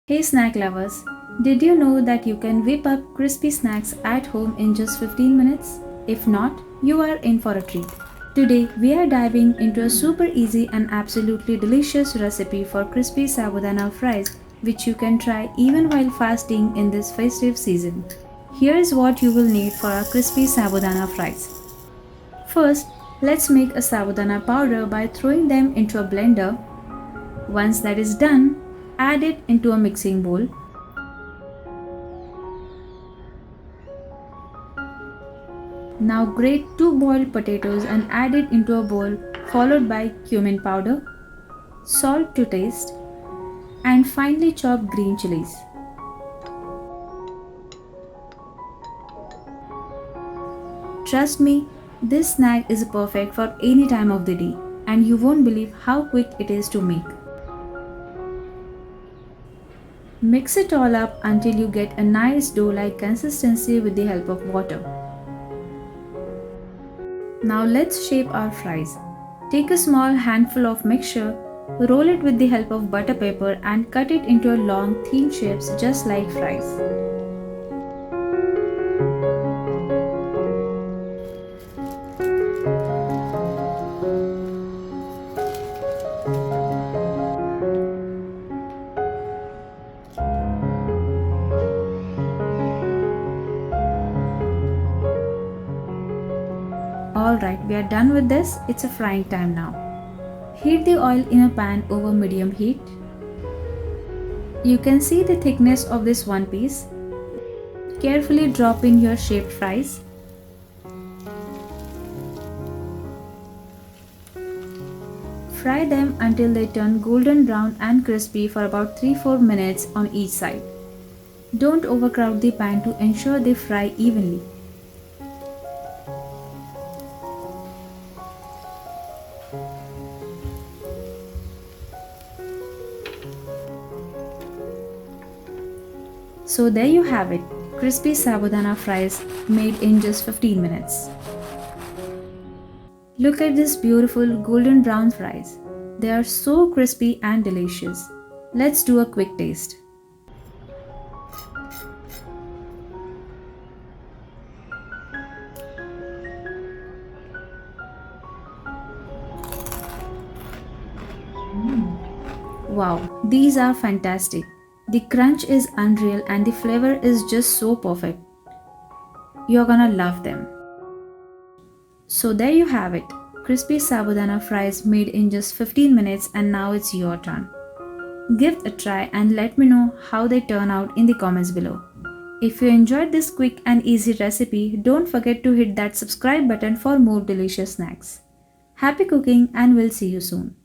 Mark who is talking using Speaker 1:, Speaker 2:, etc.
Speaker 1: Hey snack lovers, did you know that you can whip up crispy snacks at home in just 15 minutes? If not, you are in for a treat. Today, we are diving into a super easy and absolutely delicious recipe for crispy sabudana fries, which you can try even while fasting in this festive season. Here is what you will need for our crispy sabudana fries. First, let's make a sabudana powder by throwing them into a blender. Once that is done, add it into a mixing bowl. Now grate 2 boiled potatoes and add it into a bowl, followed by cumin powder, salt to taste, and finely chopped green chilies. Trust me, this snack is perfect for any time of the day, and you won't believe how quick it is to make. Mix it all up until you get a nice dough-like consistency with the help of water. Now let's shape our fries. Take a small handful of mixture, roll it with the help of butter paper and cut it into long thin shapes just like fries. Alright, we are done with this. It's a frying time now. Heat the oil in a pan over medium heat. You can see the thickness of this one piece. Carefully drop in your shaped fries. Fry them until they turn golden brown and crispy for about 3-4 minutes on each side. Don't overcrowd the pan to ensure they fry evenly. So there you have it, crispy sabudana fries made in just 15 minutes. Look at this beautiful golden brown fries. They are so crispy and delicious. Let's do a quick taste. Wow, these are fantastic. The crunch is unreal and the flavor is just so perfect. You're gonna love them. So there you have it, crispy sabudana fries made in just 15 minutes, and now it's your turn. Give it a try and let me know how they turn out in the comments below. If you enjoyed this quick and easy recipe, don't forget to hit that subscribe button for more delicious snacks. Happy cooking and we'll see you soon.